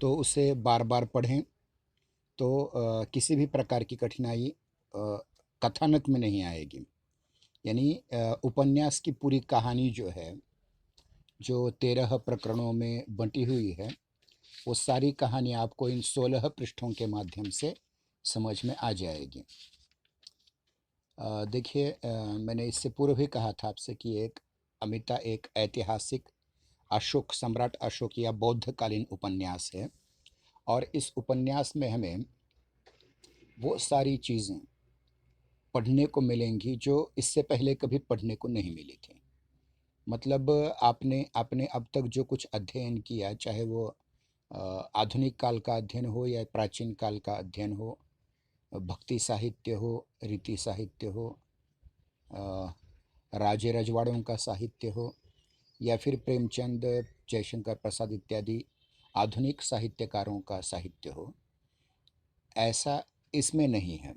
तो उसे बार बार पढ़ें तो किसी भी प्रकार की कठिनाई कथानक में नहीं आएगी। यानी उपन्यास की पूरी कहानी जो है, जो 13 प्रकरणों में बंटी हुई है, वो सारी कहानी आपको इन 16 पृष्ठों के माध्यम से समझ में आ जाएगी। देखिए, मैंने इससे पूर्व भी कहा था आपसे कि अमिता एक ऐतिहासिक अशोक सम्राट अशोक या बौद्धकालीन उपन्यास है और इस उपन्यास में हमें वो सारी चीज़ें पढ़ने को मिलेंगी जो इससे पहले कभी पढ़ने को नहीं मिली थी। मतलब आपने आपने अब तक जो कुछ अध्ययन किया, चाहे वो आधुनिक काल का अध्ययन हो या प्राचीन काल का अध्ययन हो, भक्ति साहित्य हो, रीति साहित्य हो, अ, राजे रजवाड़ों का साहित्य हो या फिर प्रेमचंद, जयशंकर प्रसाद इत्यादि आधुनिक साहित्यकारों का साहित्य हो, ऐसा इसमें नहीं है।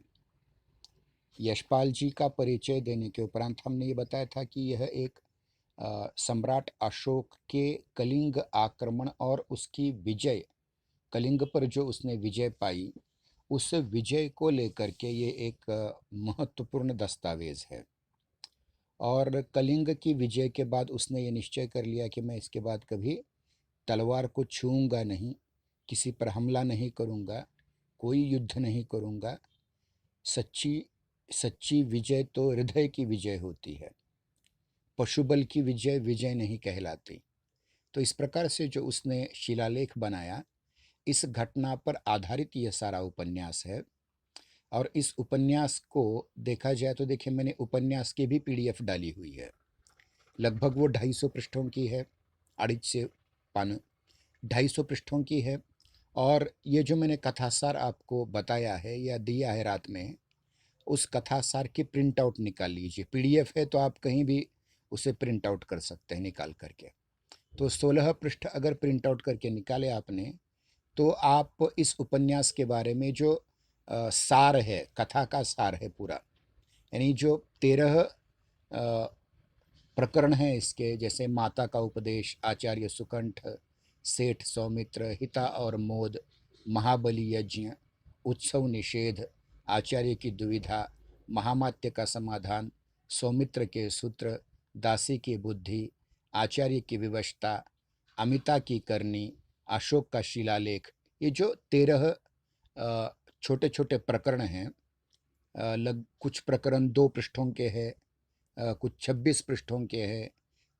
यशपाल जी का परिचय देने के उपरांत हमने ये बताया था कि यह एक सम्राट अशोक के कलिंग आक्रमण और उसकी विजय, कलिंग पर जो उसने विजय पाई, उस विजय को लेकर के ये एक महत्वपूर्ण दस्तावेज है। और कलिंग की विजय के बाद उसने ये निश्चय कर लिया कि मैं इसके बाद कभी तलवार को छूऊंगा नहीं, किसी पर हमला नहीं करूंगा, कोई युद्ध नहीं करूंगा। सच्ची सच्ची विजय तो हृदय की विजय होती है, पशुबल की विजय विजय नहीं कहलाती। तो इस प्रकार से जो उसने शिलालेख बनाया, इस घटना पर आधारित यह सारा उपन्यास है। और इस उपन्यास को देखा जाए तो देखिए, मैंने उपन्यास की भी पीडीएफ डाली हुई है। लगभग वो 250 पृष्ठों की है, अड़िज से पान 250 पृष्ठों की है। और ये जो मैंने कथासार आपको बताया है या दिया है रात में, उस कथासार की प्रिंट आउट निकाल लीजिए। पीडीएफ है तो आप कहीं भी उसे प्रिंट आउट कर सकते हैं निकाल करके। तो 16 पृष्ठ अगर प्रिंट आउट करके निकाले आपने, तो आप इस उपन्यास के बारे में जो सार है, कथा का सार है पूरा, यानी जो 13 प्रकरण हैं इसके, जैसे माता का उपदेश, आचार्य सुकंठ, सेठ सौमित्र, हिता और मोद, महाबली यज्ञ, उत्सव निषेध, आचार्य की दुविधा, महामात्य का समाधान, सौमित्र के सूत्र, दासी की बुद्धि, आचार्य की विवशता, अमिता की करनी, अशोक का शिलालेख, ये जो 13 छोटे छोटे प्रकरण हैं, लग कुछ प्रकरण 2 पृष्ठों के हैं, कुछ 26 पृष्ठों के हैं,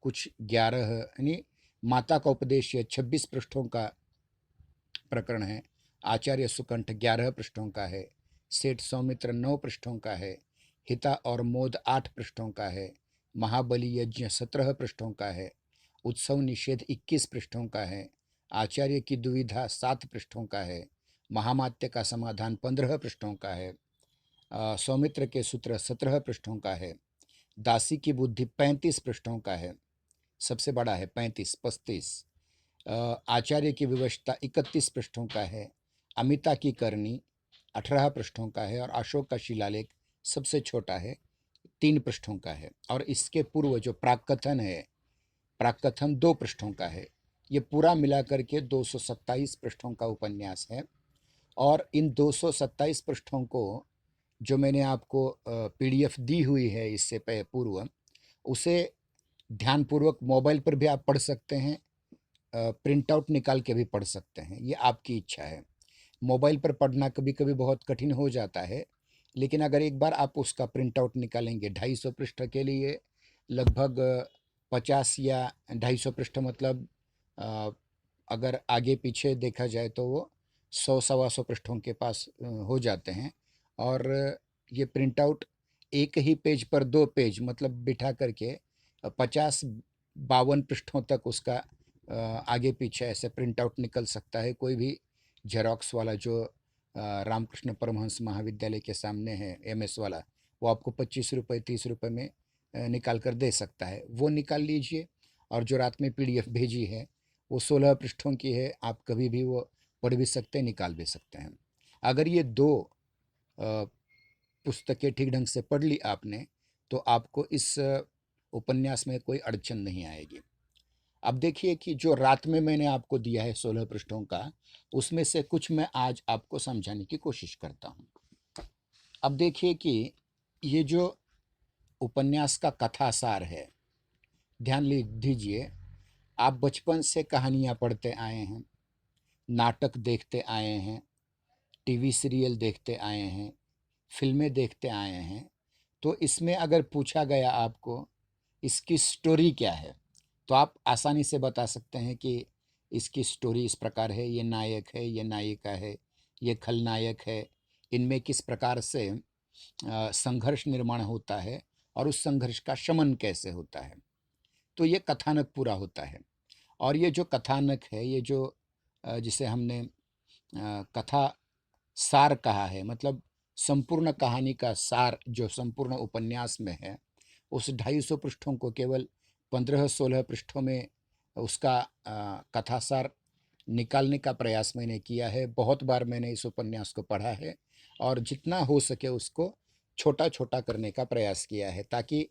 कुछ 11, यानी माता का उपदेश ये 26 पृष्ठों का प्रकरण है, आचार्य सुकंठ 11 पृष्ठों का है, सेठ सौमित्र 9 पृष्ठों का है, हिता और मोद 8 पृष्ठों का है, महाबली यज्ञ 17 पृष्ठों का है, उत्सव निषेध 21 पृष्ठों का है, आचार्य की दुविधा 7 पृष्ठों का है, महामात्य का समाधान 15 पृष्ठों का है, सौमित्र के सूत्र 17 पृष्ठों का है, दासी की बुद्धि 35 पृष्ठों का है, सबसे बड़ा है 35 आचार्य की विवशता 31 पृष्ठों का है, अमिता की करनी 18 पृष्ठों का है और अशोक का शिलालेख सबसे छोटा है, 3 पृष्ठों का है। और इसके पूर्व जो प्राक्कथन है, प्राक्कथन 2 पृष्ठों का है। ये पूरा मिलाकर के 227 पृष्ठों का उपन्यास है। और इन 227 पृष्ठों को जो मैंने आपको पीडीएफ दी हुई है इससे पूर्व, उसे ध्यानपूर्वक मोबाइल पर भी आप पढ़ सकते हैं, प्रिंट आउट निकाल के भी पढ़ सकते हैं, ये आपकी इच्छा है। मोबाइल पर पढ़ना कभी कभी बहुत कठिन हो जाता है, लेकिन अगर एक बार आप उसका प्रिंट आउट निकालेंगे, 250 पृष्ठ के लिए लगभग 50 या 250 पृष्ठ, मतलब अ, अगर आगे पीछे देखा जाए तो वो 100 सवा 100 पृष्ठों के पास हो जाते हैं। और ये प्रिंट आउट एक ही पेज पर 2 पेज मतलब बिठा करके 50-52 पृष्ठों तक उसका आगे पीछे ऐसे प्रिंट आउट निकल सकता है। कोई भी जेरोक्स वाला जो रामकृष्ण परमहंस महाविद्यालय के सामने है, एमएस वाला, वो आपको 25 रुपये 30 रुपये में निकाल कर दे सकता है, वो निकाल लीजिए। और जो रात में पीडीएफ भेजी है वो 16 पृष्ठों की है, आप कभी भी वो पढ़ भी सकते हैं, निकाल भी सकते हैं। अगर ये 2 पुस्तकें ठीक ढंग से पढ़ ली आपने, तो आपको इस उपन्यास में कोई अड़चन नहीं आएगी। अब देखिए कि जो रात में मैंने आपको दिया है 16 पृष्ठों का, उसमें से कुछ मैं आज आपको समझाने की कोशिश करता हूँ। अब देखिए कि ये जो उपन्यास का कथासार है, ध्यान दीजिए, आप बचपन से कहानियाँ पढ़ते आए हैं, नाटक देखते आए हैं, टीवी सीरियल देखते आए हैं, फ़िल्में देखते आए हैं, तो इसमें अगर पूछा गया आपको इसकी स्टोरी क्या है, तो आप आसानी से बता सकते हैं कि इसकी स्टोरी इस प्रकार है, ये नायक है, ये नायिका है, ये खलनायक है, इनमें किस प्रकार से संघर्ष निर्माण होता है और उस संघर्ष का शमन कैसे होता है। तो ये कथानक पूरा होता है। और ये जो कथानक है, ये जो जिसे हमने कथा सार कहा है, मतलब संपूर्ण कहानी का सार जो संपूर्ण उपन्यास में है, उस 250 पृष्ठों को केवल 15-16 पृष्ठों में उसका कथासार निकालने का प्रयास मैंने किया है। बहुत बार मैंने इस उपन्यास को पढ़ा है और जितना हो सके उसको छोटा-छोटा करने का प्रयास किया है, ताकि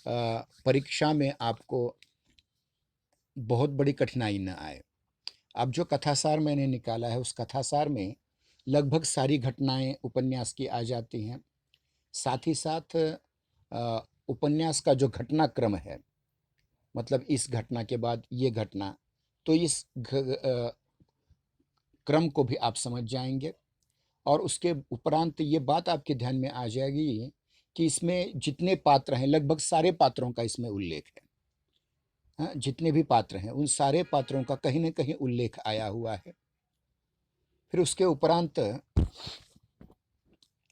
परीक्षा में आपको बहुत बड़ी कठिनाई न आए। अब जो कथासार मैंने निकाला है, उस कथासार में लगभग सारी घटनाएँ उपन्यास की आ जाती हैं। साथ ही साथ उपन्यास का जो घटनाक्रम है, मतलब इस घटना के बाद ये घटना, तो इस क्रम को भी आप समझ जाएँगे और उसके उपरांत ये बात आपके ध्यान में आ जाएगी कि इसमें जितने पात्र हैं, लगभग सारे पात्रों का इसमें उल्लेख है। हाँ, जितने भी पात्र हैं, उन सारे पात्रों का कहीं न कहीं उल्लेख आया हुआ है। फिर उसके उपरांत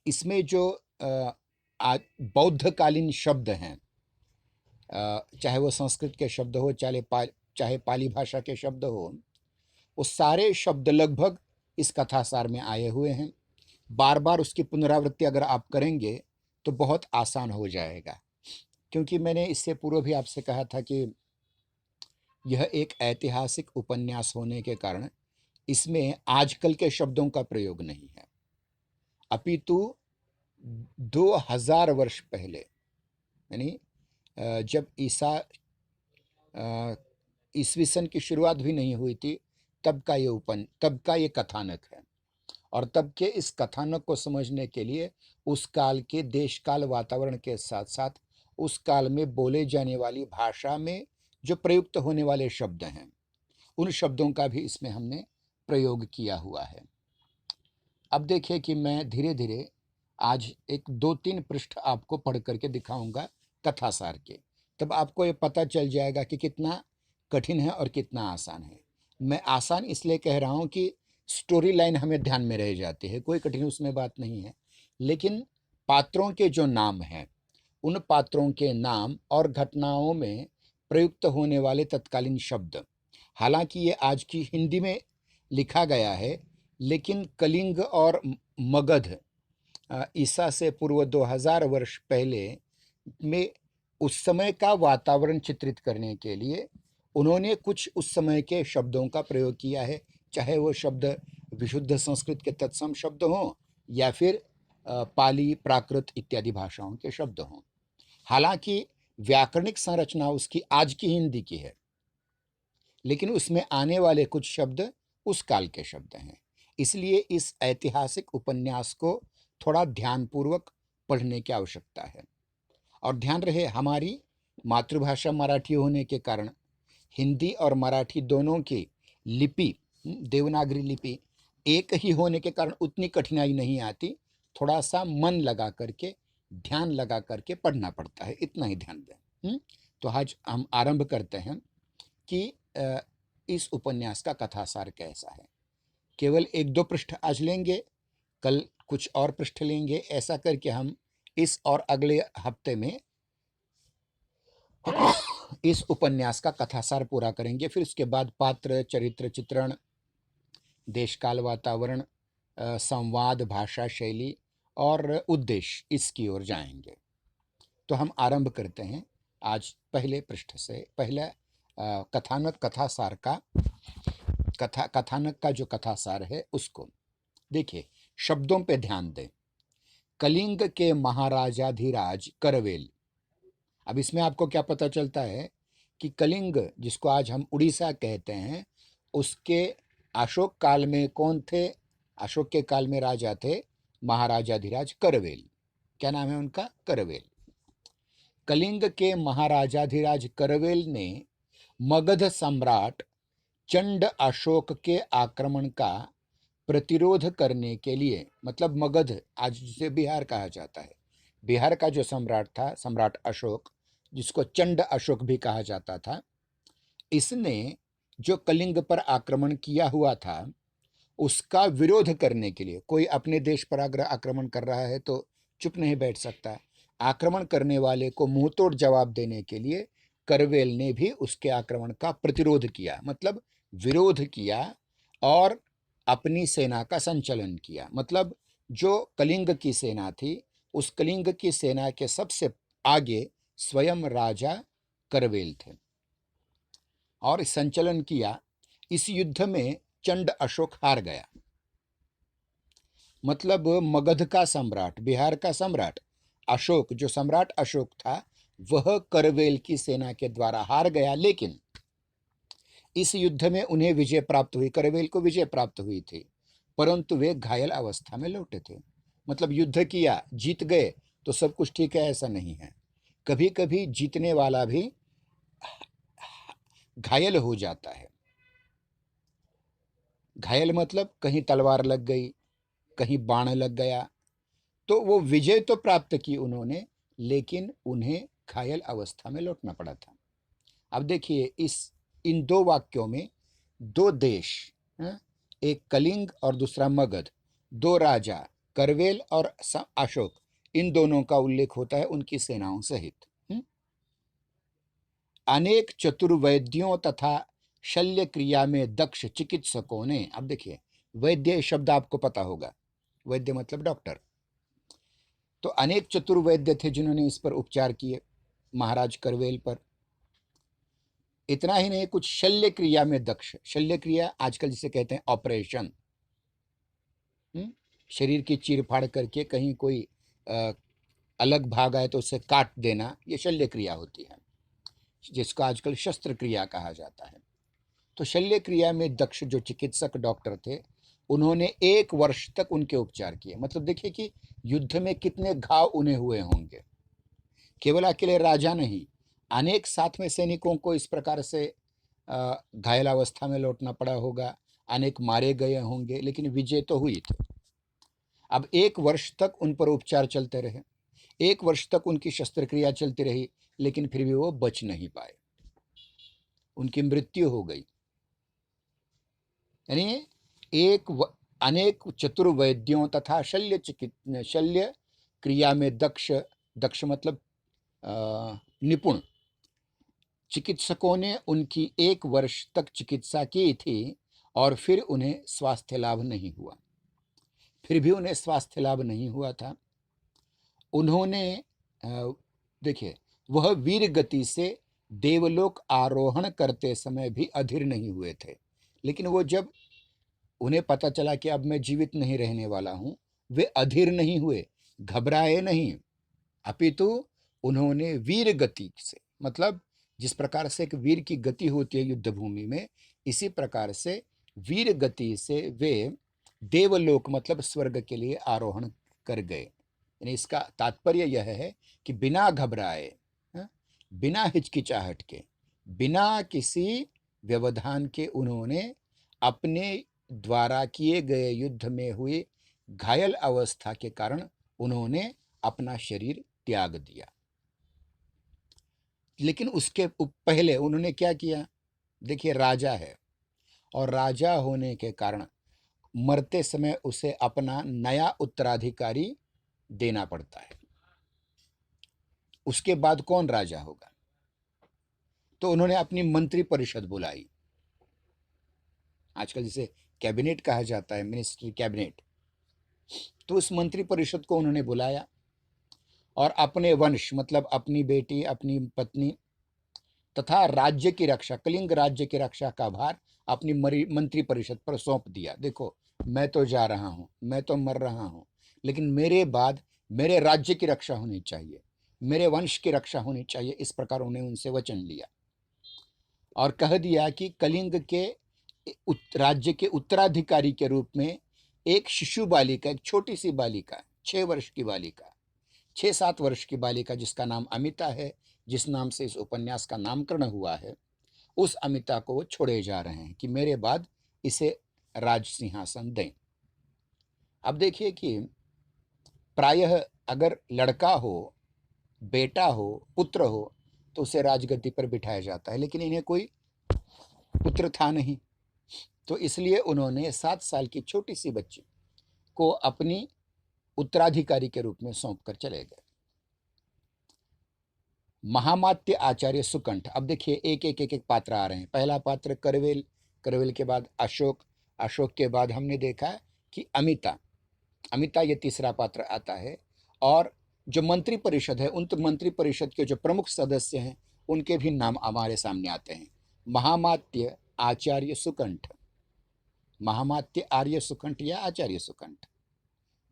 इसमें जो बौद्धकालीन शब्द हैं, चाहे वो संस्कृत के शब्द हो, चाहे पाली भाषा के शब्द हो, वो सारे शब्द लगभग इस कथासार में आए हुए हैं। बार-बार उसकी पुनरावृत्ति अगर आप करेंगे, तो बहुत आसान हो जाएगा। क्योंकि मैंने इससे पूर्व भी आपसे कहा था कि यह एक ऐतिहासिक उपन्यास होने के कारण इसमें आजकल के शब्दों का प्रयोग नहीं है, अपितु 2000 वर्ष पहले, यानी जब ईसवी सन की शुरुआत भी नहीं हुई थी, तब का ये कथानक है। और तब के इस कथानक को समझने के लिए उस काल के देश काल वातावरण के साथ-साथ उस काल में बोले जाने वाली भाषा में जो प्रयुक्त होने वाले शब्द हैं, उन शब्दों का भी इसमें हमने प्रयोग किया हुआ है। अब देखिए कि मैं धीरे-धीरे आज एक 2-3 पृष्ठ आपको पढ़ कर के दिखाऊँगा कथासार के। तब आपको ये पता चल जाएगा कि कितना कठिन है और कितना आसान है। मैं आसान इसलिए कह रहा हूँ कि स्टोरी लाइन हमें ध्यान में रह जाती है, कोई कठिन उसमें बात नहीं है। लेकिन पात्रों के जो नाम हैं, उन पात्रों के नाम और घटनाओं में प्रयुक्त होने वाले तत्कालीन शब्द, हालाँकि ये आज की हिंदी में लिखा गया है, लेकिन कलिंग और मगध ईसा से पूर्व 2000 वर्ष पहले में उस समय का वातावरण चित्रित करने के लिए उन्होंने कुछ उस समय के शब्दों का प्रयोग किया है, चाहे वो शब्द विशुद्ध संस्कृत के तत्सम शब्द हों या फिर पाली, प्राकृत इत्यादि भाषाओं के शब्द हों। हालाँकि व्याकरणिक संरचना उसकी आज की हिंदी की है, लेकिन उसमें आने वाले कुछ शब्द उस काल के शब्द हैं। इसलिए इस ऐतिहासिक उपन्यास को थोड़ा ध्यानपूर्वक पढ़ने की आवश्यकता है। और ध्यान रहे, हमारी मातृभाषा मराठी होने के कारण हिंदी और मराठी दोनों की लिपि, देवनागरी लिपि एक ही होने के कारण उतनी कठिनाई नहीं आती। थोड़ा-सा मन लगा करके, ध्यान लगा करके पढ़ना पड़ता है, इतना ही ध्यान दें। तो आज हम आरंभ करते हैं कि इस उपन्यास का कथासार कैसा है। केवल 1-2 पृष्ठ आज लेंगे, कल कुछ और पृष्ठ लेंगे, ऐसा करके हम इस और अगले हफ्ते में इस उपन्यास का कथासार पूरा करेंगे। फिर उसके बाद पात्र, चरित्र, चित्रण, देश-काल, वातावरण, संवाद, भाषा शैली और उद्देश्य, इसकी ओर जाएँगे। तो हम आरंभ करते हैं आज पहले पृष्ठ से। पहला कथासार का कथानक का जो कथासार है उसको देखिए। शब्दों पे ध्यान दें। कलिंग के महाराजाधिराज करवेल। अब इसमें आपको क्या पता चलता है कि कलिंग, जिसको आज हम उड़ीसा कहते हैं, उसके अशोक काल में कौन थे? अशोक के काल में राजा थे महाराजाधिराज करवेल। क्या नाम है उनका? करवेल। कलिंग के महाराजाधिराज करवेल ने मगध सम्राट चंड अशोक के आक्रमण का प्रतिरोध करने के लिए, मतलब मगध आज जिसे बिहार कहा जाता है, बिहार का जो सम्राट था, सम्राट अशोक, जिसको चंड अशोक भी कहा जाता था, इसने जो कलिंग पर आक्रमण किया हुआ था उसका विरोध करने के लिए, कोई अपने देश पर अगर आक्रमण कर रहा है तो चुप नहीं बैठ सकता। आक्रमण करने वाले को मुंहतोड़ जवाब देने के लिए करवेल ने भी उसके आक्रमण का प्रतिरोध किया, मतलब विरोध किया और अपनी सेना का संचालन किया। मतलब जो कलिंग की सेना थी, उस कलिंग की सेना के सबसे आगे स्वयं राजा करवेल थे और संचालन किया। इस युद्ध में चंड अशोक हार गया। मतलब मगध का सम्राट, बिहार का सम्राट अशोक, जो सम्राट अशोक था, वह करवेल की सेना के द्वारा हार गया। लेकिन इस युद्ध में उन्हें विजय प्राप्त हुई, करवेल को विजय प्राप्त हुई थी, परंतु वे घायल अवस्था में लौटे थे। मतलब युद्ध किया, जीत गए तो सब कुछ ठीक है, ऐसा नहीं है। कभी कभी जीतने वाला भी घायल हो जाता है। घायल मतलब कहीं तलवार लग गई, कहीं बाण लग गया, तो वो विजय तो प्राप्त की उन्होंने, लेकिन उन्हें घायल अवस्था में लौटना पड़ा था। अब देखिए, इन दो वाक्यों में दो देश, एक कलिंग और दूसरा मगध, दो राजा करवेल और अशोक, इन दोनों का उल्लेख होता है उनकी सेनाओं सहित। अनेक चतुर्वैद्यों तथा शल्य क्रिया में दक्ष चिकित्सकों ने, अब देखिए वैद्य शब्द आपको पता होगा, वैद्य मतलब डॉक्टर, तो अनेक चतुर्वैद्य थे जिन्होंने इस पर उपचार किए महाराज करवेल पर। इतना ही नहीं, कुछ शल्य क्रिया में दक्ष, शल्य क्रिया आजकल जिसे कहते हैं ऑपरेशन, शरीर की चीर फाड़ करके कहीं कोई अलग भाग आए तो उसे काट देना, ये शल्य क्रिया होती है, जिसका आजकल शस्त्र क्रिया कहा जाता है। तो शल्य क्रिया में दक्ष जो चिकित्सक डॉक्टर थे, उन्होंने 1 वर्ष तक उनके उपचार किए। मतलब देखिए कि युद्ध में कितने घाव उन्हें हुए होंगे। केवल अकेले राजा नहीं, अनेक साथ में सैनिकों को इस प्रकार से घायल अवस्था में लौटना पड़ा होगा, अनेक मारे गए होंगे, लेकिन विजय तो हुई थी। अब 1 वर्ष तक उन पर उपचार चलते रहे, 1 वर्ष तक उनकी शस्त्रक्रिया चलती रही, लेकिन फिर भी वो बच नहीं पाए, उनकी मृत्यु हो गई। यानी अनेक चतुर्वैद्यों तथा शल्य क्रिया में दक्ष, दक्ष मतलब निपुण चिकित्सकों ने उनकी 1 वर्ष तक चिकित्सा की थी और फिर उन्हें स्वास्थ्य लाभ नहीं हुआ। फिर भी उन्हें स्वास्थ्य लाभ नहीं हुआ था। उन्होंने देखिए, वह वीर गति से देवलोक आरोहण करते समय भी अधीर नहीं हुए थे। लेकिन वो जब उन्हें पता चला कि अब मैं जीवित नहीं रहने वाला हूं, वे अधीर नहीं हुए, घबराए नहीं, अपितु उन्होंने वीर गति से, मतलब जिस प्रकार से एक वीर की गति होती है युद्ध भूमि में, इसी प्रकार से वीर गति से वे देवलोक मतलब स्वर्ग के लिए आरोहण कर गए। यानी इसका तात्पर्य यह है कि बिना घबराए, बिना हिचकिचाहट के, बिना किसी व्यवधान के उन्होंने अपने द्वारा किए गए युद्ध में हुई घायल अवस्था के कारण उन्होंने अपना शरीर त्याग दिया। लेकिन उसके पहले उन्होंने क्या किया? देखिए, राजा है और राजा होने के कारण मरते समय उसे अपना नया उत्तराधिकारी देना पड़ता है। उसके बाद कौन राजा होगा? तो उन्होंने अपनी मंत्री परिषद बुलाई, आजकल जिसे कैबिनेट कहा जाता है, मिनिस्ट्री कैबिनेट। तो उस मंत्री परिषद को उन्होंने बुलाया और अपने वंश मतलब अपनी बेटी, अपनी पत्नी तथा राज्य की रक्षा, कलिंग राज्य की रक्षा का भार अपनी मंत्री परिषद पर सौंप दिया। देखो, मैं तो जा रहा हूं, मैं तो मर रहा हूं, लेकिन मेरे बाद मेरे राज्य की रक्षा होनी चाहिए, मेरे वंश की रक्षा होनी चाहिए, इस प्रकार उन्हें उनसे वचन लिया। और कह दिया कि कलिंग के राज्य के उत्तराधिकारी के रूप में एक शिशु बालिका, एक छोटी सी बालिका, 6 वर्ष की बालिका, 6-7 वर्ष की बालिका जिसका नाम अमिता है, जिस नाम से इस उपन्यास का नामकरण हुआ है, उस अमिता को वो छोड़े जा रहे हैं कि मेरे बाद इसे राज सिंहासन दें। अब देखिए कि प्रायः अगर लड़का हो, बेटा हो, पुत्र हो, तो उसे राजगद्दी पर बिठाया जाता है, लेकिन इन्हें कोई पुत्र था नहीं, तो इसलिए उन्होंने 7 साल की छोटी सी बच्ची को अपनी उत्तराधिकारी के रूप में सौंप कर चले गए। महामात्य आचार्य सुकंठ। अब देखिए एक एक एक एक पात्र आ रहे हैं। पहला पात्र करवेल, करवेल के बाद अशोक, अशोक के बाद हमने देखा कि अमिता, अमिता ये तीसरा पात्र आता है। और जो मंत्री परिषद है, उन मंत्री परिषद के जो प्रमुख सदस्य हैं उनके भी नाम हमारे सामने आते हैं। महामात्य आचार्य सुकंठ, महामात्य आर्य सुकंठ या आचार्य सुकंठ।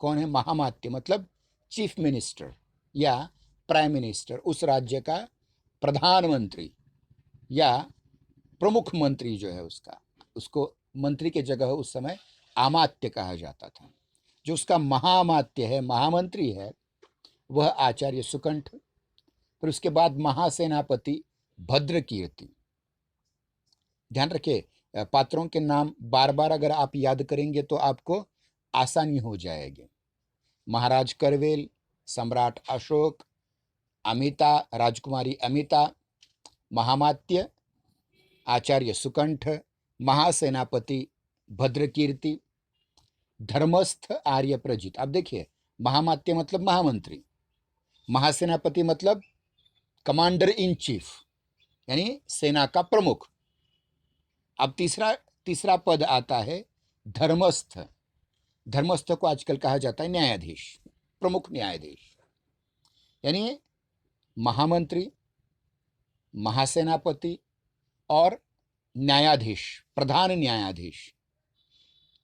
कौन है महामात्य? मतलब चीफ मिनिस्टर या प्राइम मिनिस्टर, उस राज्य का प्रधानमंत्री या प्रमुख मंत्री जो है उसका, उसको मंत्री के जगह उस समय आमात्य कहा जाता था। जो उसका महामात्य है, महामंत्री है, वह आचार्य सुकंठ। फिर उसके बाद महासेनापति भद्रकीर्ति। ध्यान रखिए, पात्रों के नाम बार बार अगर आप याद करेंगे तो आपको आसानी हो जाएगी। महाराज करवेल, सम्राट अशोक, अमिता, राजकुमारी अमिता, महामात्य आचार्य सुकंठ, महासेनापति भद्रकीर्ति, धर्मस्थ आर्य प्रजित। अब देखिए, महामात्य मतलब महामंत्री, महासेनापति मतलब कमांडर इन चीफ यानी सेना का प्रमुख। अब तीसरा पद आता है धर्मस्थ। धर्मस्थ को आजकल कहा जाता है न्यायाधीश, प्रमुख न्यायाधीश। यानी महामंत्री, महासेनापति और न्यायाधीश, प्रधान न्यायाधीश,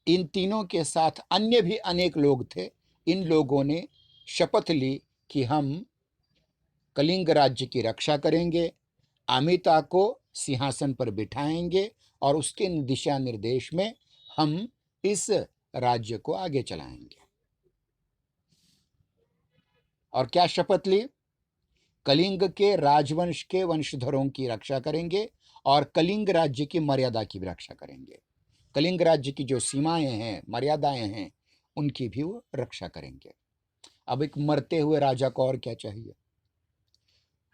इन तीनों के साथ अन्य भी अनेक लोग थे। इन लोगों ने शपथ ली कि हम कलिंग राज्य की रक्षा करेंगे, अमिता को सिंहासन पर बिठाएंगे और उसके दिशा निर्देश में हम इस राज्य को आगे चलाएंगे। और क्या शपथ ली? कलिंग के राजवंश के वंशधरों की रक्षा करेंगे और कलिंग राज्य की मर्यादा की भी रक्षा करेंगे। कलिंग राज्य की जो सीमाएं हैं, मर्यादाएं हैं, उनकी भी वो रक्षा करेंगे। अब एक मरते हुए राजा को और क्या चाहिए?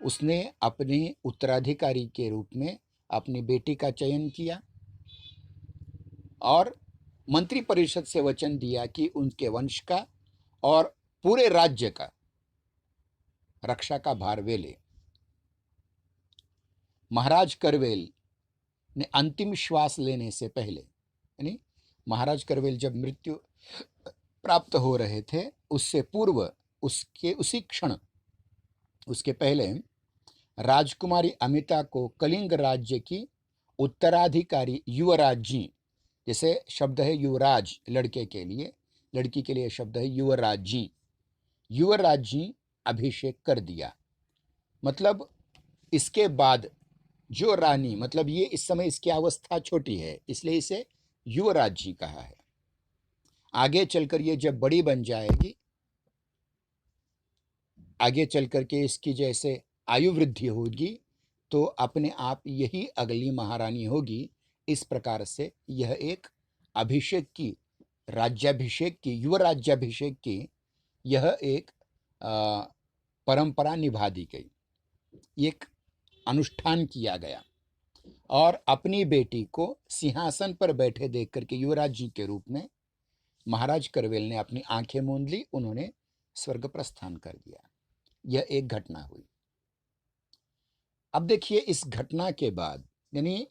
उसने अपने उत्तराधिकारी के रूप में अपनी बेटी का चयन किया और मंत्री परिषद से वचन दिया कि उनके वंश का और पूरे राज्य का रक्षा का भार वे ले। महाराज करवेल ने अंतिम श्वास लेने से पहले, यानी महाराज करवेल जब मृत्यु प्राप्त हो रहे थे, उससे पूर्व, उसके उसी क्षण, उसके पहले राजकुमारी अमिता को कलिंग राज्य की उत्तराधिकारी युवराजी, जैसे शब्द है युवराज लड़के के लिए, लड़की के लिए शब्द है युवराजी, युवराजी अभिषेक कर दिया। मतलब इसके बाद जो रानी, मतलब ये इस समय इसकी अवस्था छोटी है, इसलिए इसे युवराजी कहा है। आगे चलकर ये जब बड़ी बन जाएगी, आगे चलकर के इसकी जैसे आयु वृद्धि होगी, तो अपने आप यही अगली महारानी होगी। इस प्रकार से यह एक अभिषेक की, राज्याभिषेक की, युवराज्याभिषेक की यह एक परंपरा निभा दी गई, एक अनुष्ठान किया गया। और अपनी बेटी को सिंहासन पर बैठे देख करके युवराज जी के रूप में महाराज करवेल ने अपनी आंखें मूंद ली, उन्होंने स्वर्ग प्रस्थान कर दिया। यह एक घटना हुई। अब देखिए, इस घटना के बाद, यानी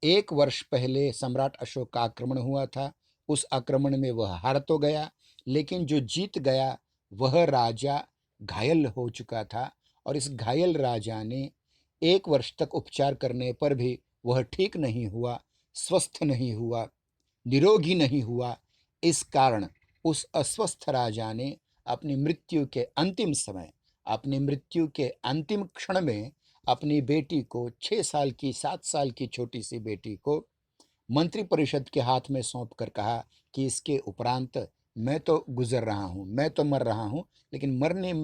1 वर्ष पहले सम्राट अशोक का आक्रमण हुआ था। उस आक्रमण में वह हार तो गया, लेकिन जो जीत गया वह राजा घायल हो चुका था। और इस घायल राजा ने 1 वर्ष तक उपचार करने पर भी वह ठीक नहीं हुआ, स्वस्थ नहीं हुआ, निरोगी नहीं हुआ। इस कारण उस अस्वस्थ राजा ने अपनी मृत्यु के अंतिम समय, अपनी मृत्यु के अंतिम क्षण में अपनी बेटी को 6 साल की 7 साल की छोटी सी बेटी को मंत्रिपरिषद के हाथ में सौंप कर कहा कि इसके उपरांत मैं तो गुजर रहा हूँ, मैं तो मर रहा हूँ, लेकिन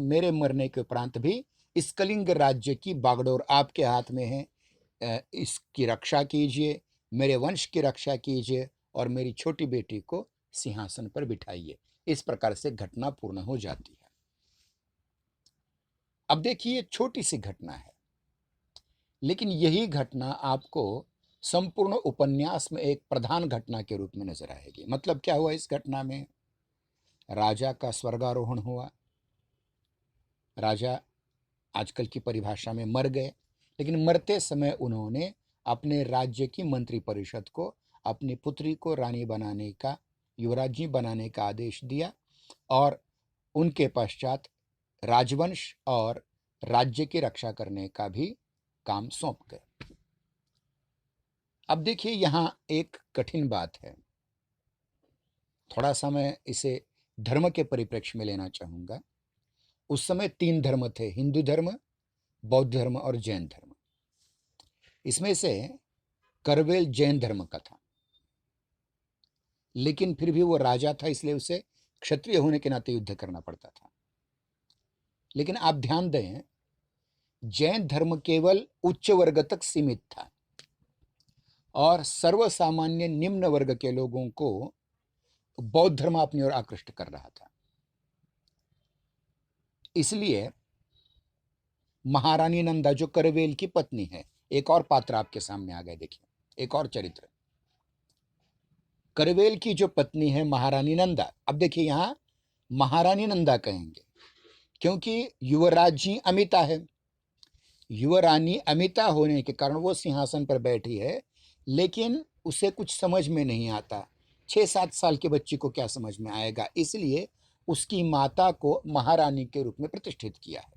मेरे मरने के उपरांत भी इस कलिंग राज्य की बागडोर आपके हाथ में है। इसकी रक्षा कीजिए, मेरे वंश की रक्षा कीजिए और मेरी छोटी बेटी को सिंहासन पर बिठाइए। इस प्रकार से घटना पूर्ण हो जाती है। अब देखिए, छोटी सी घटना है, लेकिन यही घटना आपको संपूर्ण उपन्यास में एक प्रधान घटना के रूप में नजर आएगी। मतलब क्या हुआ इस घटना में? राजा का स्वर्गारोहण हुआ। राजा आजकल की परिभाषा में मर गए, लेकिन मरते समय उन्होंने अपने राज्य की मंत्रिपरिषद को अपनी पुत्री को रानी बनाने का, युवराजी बनाने का आदेश दिया और उनके पश्चात राजवंश और राज्य की रक्षा करने का भी काम सौंप गए। अब देखिए, यहां एक कठिन बात है, थोड़ा सा मैं इसे धर्म के परिप्रेक्ष्य में लेना चाहूंगा। उस समय 3 धर्म थे, हिंदू धर्म, बौद्ध धर्म और जैन धर्म। इसमें से करवेल जैन धर्म का था, लेकिन फिर भी वो राजा था, इसलिए उसे क्षत्रिय होने के नाते युद्ध करना पड़ता था। लेकिन आप ध्यान दें, जैन धर्म केवल उच्च वर्ग तक सीमित था और सर्वसामान्य निम्न वर्ग के लोगों को बौद्ध धर्म अपनी ओर आकृष्ट कर रहा था। इसलिए महारानी नंदा जो करवेल की पत्नी है, एक और पात्र आपके सामने आ गए। देखिए, एक और चरित्र, करवेल की जो पत्नी है महारानी नंदा। अब देखिए, यहां महारानी नंदा कहेंगे क्योंकि युवराजी अमिता है। युवरानी अमिता होने के कारण वो सिंहासन पर बैठी है, लेकिन उसे कुछ समझ में नहीं आता। 6-7 साल के बच्ची को क्या समझ में आएगा, इसलिए उसकी माता को महारानी के रूप में प्रतिष्ठित किया है।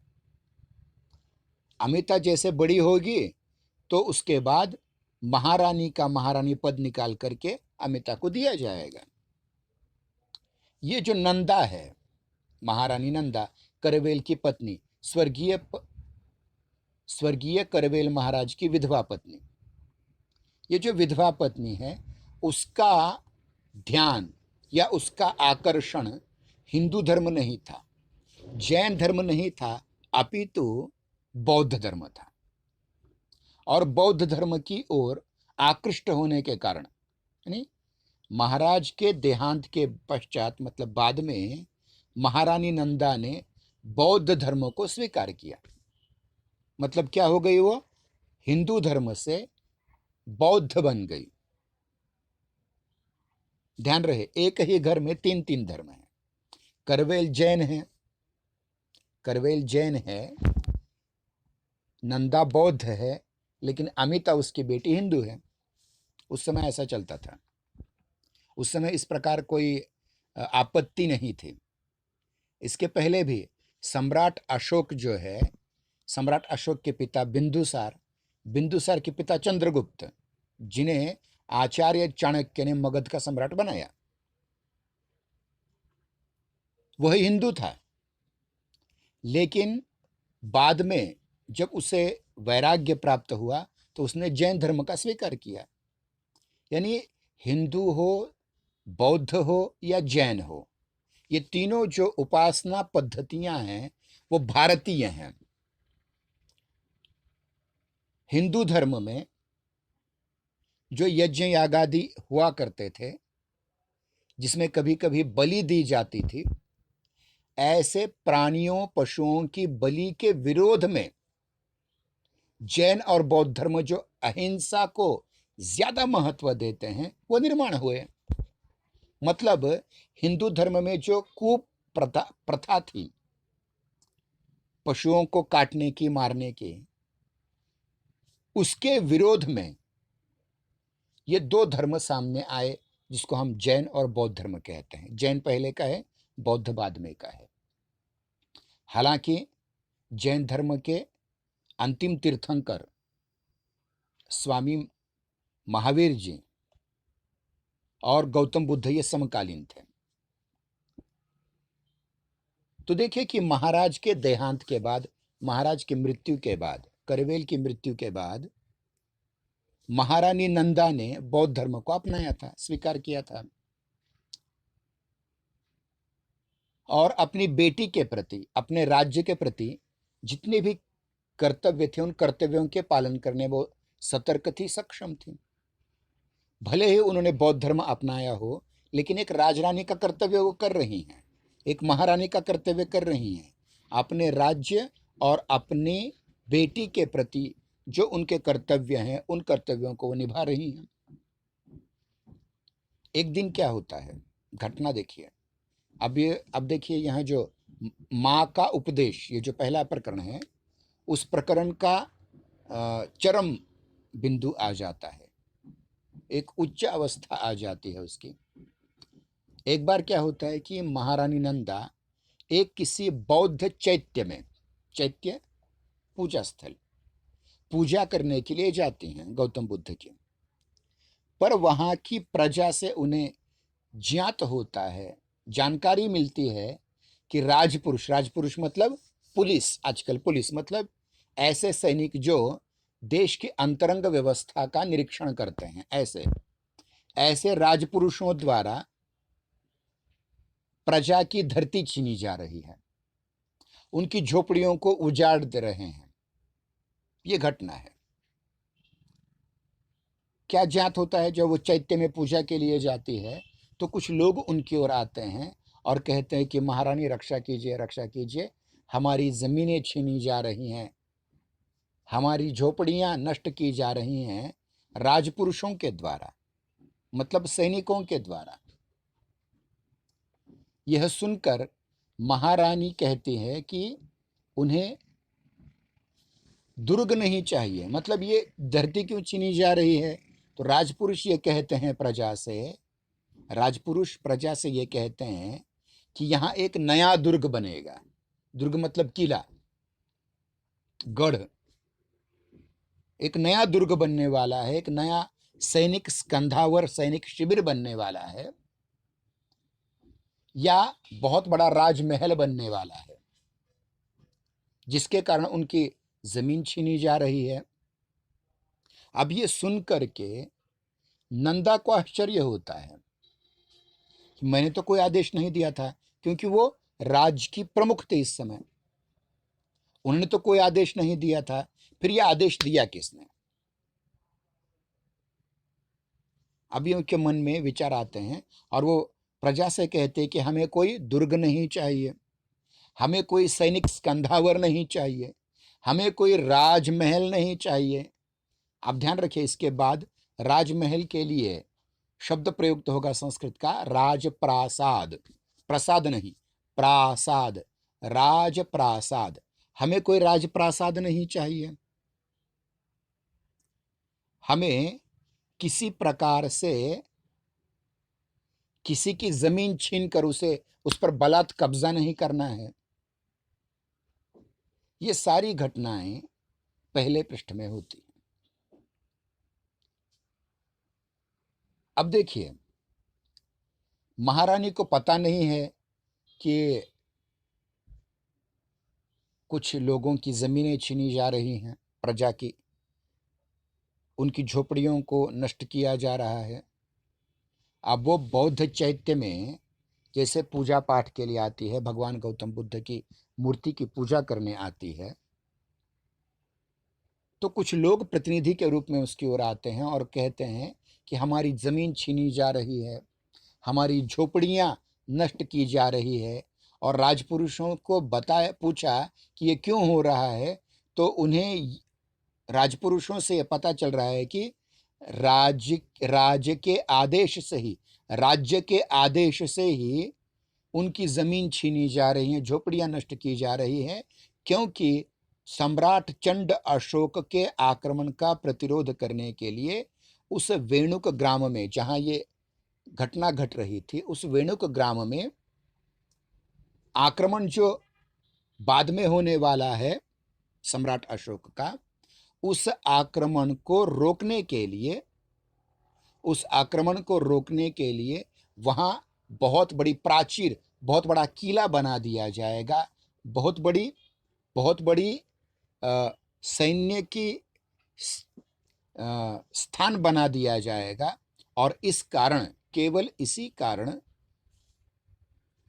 अमिता जैसे बड़ी होगी तो उसके बाद महारानी का महारानी पद निकाल करके अमिता को दिया जाएगा। ये जो नंदा है, महारानी नंदा, करवेल की पत्नी, स्वर्गीय करवेल महाराज की विधवा पत्नी। ये जो विधवा पत्नी है, उसका ध्यान या उसका आकर्षण हिंदू धर्म नहीं था, जैन धर्म नहीं था, अपितु बौद्ध धर्म था। और बौद्ध धर्म की ओर आकृष्ट होने के कारण, यानी महाराज के देहांत के पश्चात, मतलब बाद में, महारानी नंदा ने बौद्ध धर्म को स्वीकार किया। मतलब क्या हो गई? वो हिंदू धर्म से बौद्ध बन गई। ध्यान रहे, एक ही घर में 3-3 धर्म है। करवेल जैन है, करवेल जैन है, नंदा बौद्ध है, लेकिन अमिता उसकी बेटी हिंदू है। उस समय ऐसा चलता था। उस समय इस प्रकार कोई आपत्ति नहीं थी। इसके पहले भी सम्राट अशोक जो है, सम्राट अशोक के पिता बिंदुसार, बिंदुसार के पिता चंद्रगुप्त, जिन्हें आचार्य चाणक्य ने मगध का सम्राट बनाया, वह हिंदू था। लेकिन बाद में जब उसे वैराग्य प्राप्त हुआ तो उसने जैन धर्म का स्वीकार किया। यानी हिंदू हो, बौद्ध हो या जैन हो, ये तीनों जो उपासना पद्धतियां हैं वो भारतीय हैं। हिंदू धर्म में जो यज्ञ यागादि हुआ करते थे, जिसमें कभी कभी बलि दी जाती थी, ऐसे प्राणियों पशुओं की बलि के विरोध में जैन और बौद्ध धर्म जो अहिंसा को ज्यादा महत्व देते हैं, वो निर्माण हुए। मतलब हिंदू धर्म में जो प्रथा थी पशुओं को काटने की, मारने की, उसके विरोध में ये 2 धर्म सामने आए, जिसको हम जैन और बौद्ध धर्म कहते हैं। जैन पहले का है, बौद्ध बाद में का है। हालांकि जैन धर्म के अंतिम तीर्थंकर स्वामी महावीर जी और गौतम बुद्ध ये समकालीन थे। तो देखिए कि महाराज के देहांत के बाद, महाराज की मृत्यु के बाद करवेल की मृत्यु के बाद महारानी नंदा ने बौद्ध धर्म को अपनाया था, स्वीकार किया था, और अपनी बेटी के प्रति, अपने राज्य के प्रति जितने भी कर्तव्य थे, उन कर्तव्यों के पालन करने वो सतर्क थी, सक्षम थी। भले ही उन्होंने बौद्ध धर्म अपनाया हो, लेकिन एक राजरानी का कर्तव्य वो कर रही हैं, एक महारानी का कर्तव्य कर रही हैं। अपने राज्य और अपनी बेटी के प्रति जो उनके कर्तव्य हैं, उन कर्तव्यों को वो निभा रही हैं। एक दिन क्या होता है, घटना देखिए। अब देखिए, यहाँ जो माँ का उपदेश, ये जो पहला प्रकरण है, उस प्रकरण का चरम बिंदु आ जाता है, एक उच्च अवस्था आ जाती है उसकी। एक बार क्या होता है कि महारानी नंदा एक किसी बौद्ध चैत्य में, चैत्य पूजा स्थल, पूजा करने के लिए जाती हैं गौतम बुद्ध की। पर वहां की प्रजा से उन्हें ज्ञात होता है, जानकारी मिलती है कि राजपुरुष, राजपुरुष मतलब पुलिस, आजकल पुलिस मतलब ऐसे सैनिक जो देश की अंतरंग व्यवस्था का निरीक्षण करते हैं, ऐसे ऐसे राजपुरुषों द्वारा प्रजा की धरती छीनी जा रही है, उनकी झोपड़ियों को उजाड़ दे रहे हैं। ये घटना है। क्या ज्ञात होता है, जब वो चैत्य में पूजा के लिए जाती है तो कुछ लोग उनकी ओर आते हैं और कहते हैं कि महारानी रक्षा कीजिए, रक्षा कीजिए, हमारी जमीनें छीनी जा रही हैं, हमारी झोपड़ियां नष्ट की जा रही हैं राजपुरुषों के द्वारा, मतलब सैनिकों के द्वारा। यह सुनकर महारानी कहती है कि उन्हें दुर्ग नहीं चाहिए, मतलब ये धरती क्यों छीनी जा रही है। तो राजपुरुष ये कहते हैं प्रजा से, राजपुरुष प्रजा से ये कहते हैं कि यहाँ एक नया दुर्ग बनेगा। दुर्ग मतलब किला, गढ़, एक नया दुर्ग बनने वाला है, एक नया सैनिक स्कंधावर, सैनिक शिविर बनने वाला है, या बहुत बड़ा राजमहल बनने वाला है, जिसके कारण उनकी जमीन छीनी जा रही है। अब ये सुन करके नंदा को आश्चर्य होता है कि मैंने तो कोई आदेश नहीं दिया था, क्योंकि वो राज्य की प्रमुख थे इस समय, उन्होंने तो कोई आदेश नहीं दिया था, फिर यह आदेश दिया किसने। अभी उनके मन में विचार आते हैं और वो प्रजा से कहते हैं कि हमें कोई दुर्ग नहीं चाहिए, हमें कोई सैनिक स्कंधावर नहीं चाहिए, हमें कोई राजमहल नहीं चाहिए। आप ध्यान रखिए, इसके बाद राजमहल के लिए शब्द प्रयुक्त होगा संस्कृत का राजप्रासाद, प्रसाद नहीं, प्रासाद, राजप्रासाद। हमें कोई राजप्रासाद नहीं चाहिए, हमें किसी प्रकार से किसी की जमीन छीन कर उस पर बलात् कब्जा नहीं करना है। ये सारी घटनाएं पहले पृष्ठ में होती हैं। अब देखिए, महारानी को पता नहीं है कि कुछ लोगों की जमीनें छीनी जा रही हैं, प्रजा की, उनकी झोपड़ियों को नष्ट किया जा रहा है। अब वो बौद्ध चैत्य में जैसे पूजा पाठ के लिए आती है, भगवान गौतम बुद्ध की मूर्ति की पूजा करने आती है, तो कुछ लोग प्रतिनिधि के रूप में उसकी ओर आते हैं और कहते हैं कि हमारी जमीन छीनी जा रही है, हमारी झोपड़ियां नष्ट की जा रही है। और राजपुरुषों को पूछा कि ये क्यों हो रहा है, तो उन्हें राजपुरुषों से ये पता चल रहा है कि राज्य के आदेश से ही, राज्य के आदेश से ही उनकी जमीन छीनी जा रही है, झोपड़ियां नष्ट की जा रही है, क्योंकि सम्राट चंड अशोक के आक्रमण का प्रतिरोध करने के लिए उस वेणुक ग्राम में, जहां ये घटना घट रही थी, उस वेणुक ग्राम में आक्रमण जो बाद में होने वाला है सम्राट अशोक का, उस आक्रमण को रोकने के लिए, उस आक्रमण को रोकने के लिए वहां बहुत बड़ी प्राचीर, बहुत बड़ा किला बना दिया जाएगा, बहुत बड़ी सैन्य की स्थान बना दिया जाएगा और इस कारण, केवल इसी कारण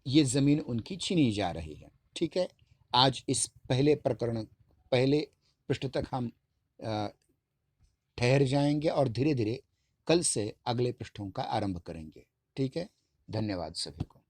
ये ज़मीन उनकी छीनी जा रही है। ठीक है, आज इस पहले पृष्ठ तक हम ठहर जाएंगे और धीरे धीरे कल से अगले पृष्ठों का आरंभ करेंगे। ठीक है, धन्यवाद सभी को।